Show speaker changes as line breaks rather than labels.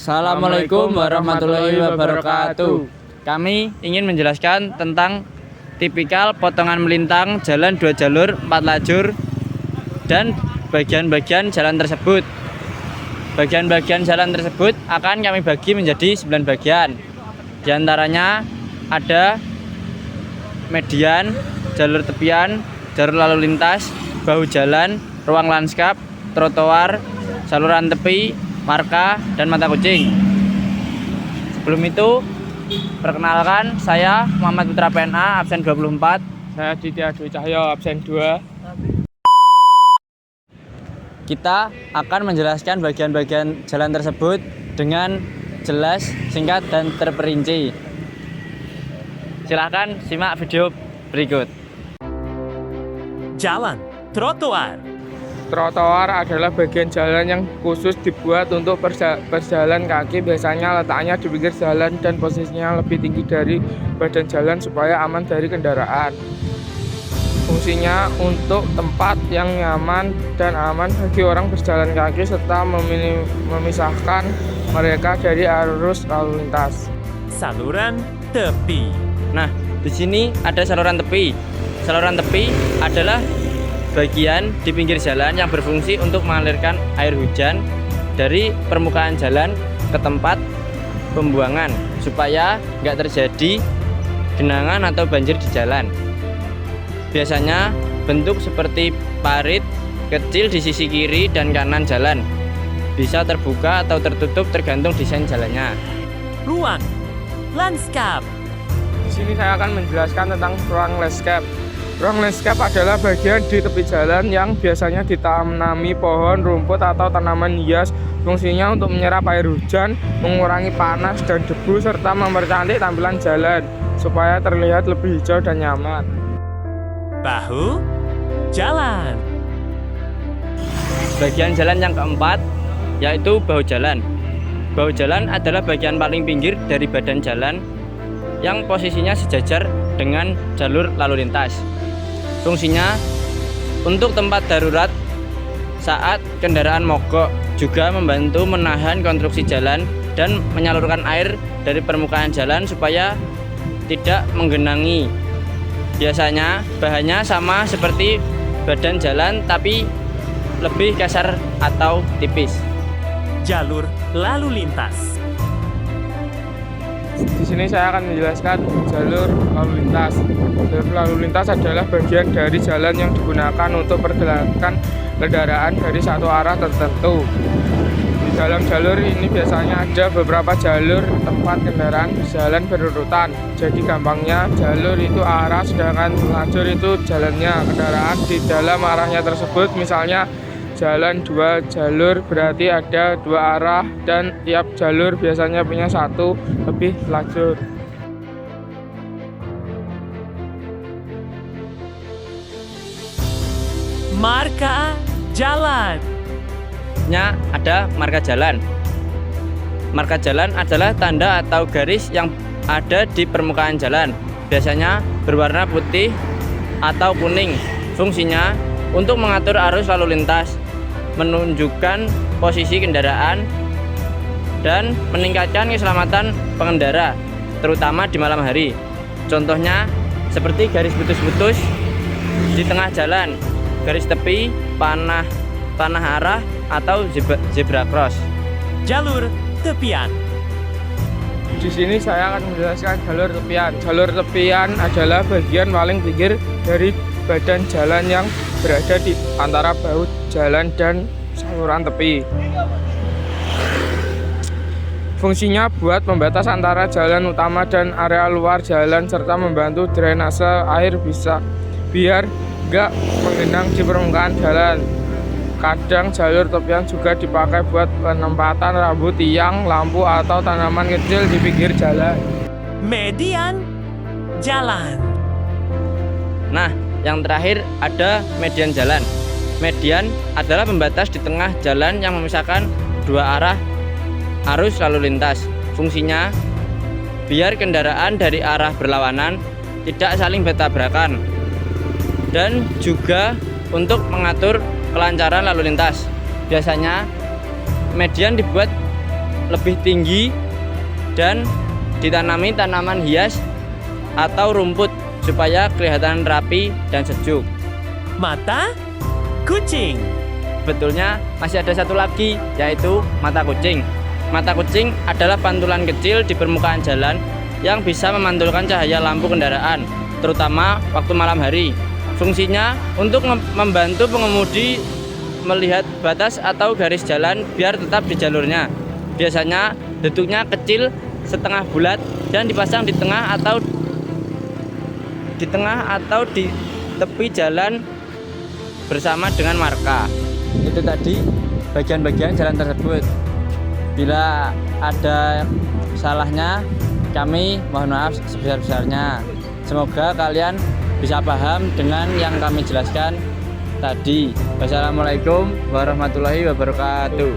Assalamualaikum warahmatullahi wabarakatuh. Kami ingin menjelaskan tentang tipikal potongan melintang jalan 2 jalur 4 lajur dan bagian-bagian jalan tersebut. Bagian-bagian jalan tersebut akan kami bagi menjadi 9 bagian. Di antaranya ada median, jalur tepian, jalur lalu lintas, bahu jalan, ruang lanskap, trotoar, saluran tepi, marka, dan mata kucing. Sebelum itu, perkenalkan, saya Muhammad Putra PNA, absen 24.
Saya Ditya Dwi Cahyo, absen 2.
Kita akan menjelaskan bagian-bagian jalan tersebut dengan jelas, singkat, dan terperinci. Silahkan simak video berikut.
Jalan, trotoar.
Trotoar adalah bagian jalan yang khusus dibuat untuk berjalan kaki. Biasanya letaknya di pinggir jalan dan posisinya lebih tinggi dari badan jalan supaya aman dari kendaraan. Fungsinya untuk tempat yang nyaman dan aman bagi orang berjalan kaki serta memisahkan mereka dari arus lalu lintas.
Saluran tepi.
Nah, di sini ada saluran tepi. Saluran tepi adalah bagian di pinggir jalan yang berfungsi untuk mengalirkan air hujan dari permukaan jalan ke tempat pembuangan supaya nggak terjadi genangan atau banjir di jalan. Biasanya bentuk seperti parit kecil di sisi kiri dan kanan jalan. Bisa terbuka atau tertutup tergantung desain jalannya.
Ruang lanskap.
Di sini saya akan menjelaskan tentang ruang lanskap. Ruang lanskap adalah bagian di tepi jalan yang biasanya ditanami pohon, rumput, atau tanaman hias. Fungsinya untuk menyerap air hujan, mengurangi panas dan debu, serta mempercantik tampilan jalan supaya terlihat lebih hijau dan nyaman.
Bahu jalan.
Bagian jalan yang keempat yaitu bahu jalan. Bahu jalan adalah bagian paling pinggir dari badan jalan yang posisinya sejajar dengan jalur lalu lintas. Fungsinya untuk tempat darurat saat kendaraan mogok, juga membantu menahan konstruksi jalan dan menyalurkan air dari permukaan jalan supaya tidak menggenangi. Biasanya bahannya sama seperti badan jalan tapi lebih kasar atau tipis.
Jalur lalu lintas.
Di sini saya akan menjelaskan jalur lalu lintas. Jalur lalu lintas adalah bagian dari jalan yang digunakan untuk pergerakan kendaraan dari satu arah tertentu. Di dalam jalur ini biasanya ada beberapa jalur tempat kendaraan berjalan berurutan. Jadi gampangnya jalur itu arah, sedangkan lajur itu jalannya. Kendaraan di dalam arahnya tersebut, misalnya jalan 2 jalur berarti ada 2 arah dan tiap jalur biasanya punya 1 lebih lajur.
Marka jalan.
Ada marka jalan. Marka jalan adalah tanda atau garis yang ada di permukaan jalan. Biasanya berwarna putih atau kuning. Fungsinya untuk mengatur arus lalu lintas, menunjukkan posisi kendaraan, dan meningkatkan keselamatan pengendara, terutama di malam hari. Contohnya seperti garis putus-putus di tengah jalan, garis tepi, panah arah, atau zebra cross.
Jalur tepian.
Di sini saya akan menjelaskan jalur tepian. Jalur tepian adalah bagian paling pinggir dari badan jalan yang berada di antara bahu jalan dan saluran tepi. Fungsinya buat membatas antara jalan utama dan area luar jalan serta membantu drainase air biar nggak menggenang di permukaan jalan. Kadang jalur tepian juga dipakai buat penempatan rambut tiang, lampu, atau tanaman kecil di pinggir jalan.
Median jalan.
Nah, yang terakhir ada median jalan. Median adalah pembatas di tengah jalan yang memisahkan 2 arah arus lalu lintas. Fungsinya biar kendaraan dari arah berlawanan tidak saling bertabrakan, dan juga untuk mengatur kelancaran lalu lintas. Biasanya median dibuat lebih tinggi dan ditanami tanaman hias atau rumput supaya kelihatan rapi dan sejuk.
Mata kucing.
Sebetulnya masih ada satu lagi, yaitu mata kucing. Mata kucing adalah pantulan kecil di permukaan jalan yang bisa memantulkan cahaya lampu kendaraan, terutama waktu malam hari. Fungsinya untuk membantu pengemudi melihat batas atau garis jalan biar tetap di jalurnya. Biasanya bentuknya kecil, setengah bulat, dan dipasang di tengah atau di tepi jalan bersama dengan marka. Itu tadi bagian-bagian jalan tersebut. Bila ada salahnya, kami mohon maaf sebesar-besarnya. Semoga kalian bisa paham dengan yang kami jelaskan tadi. Wassalamualaikum warahmatullahi wabarakatuh.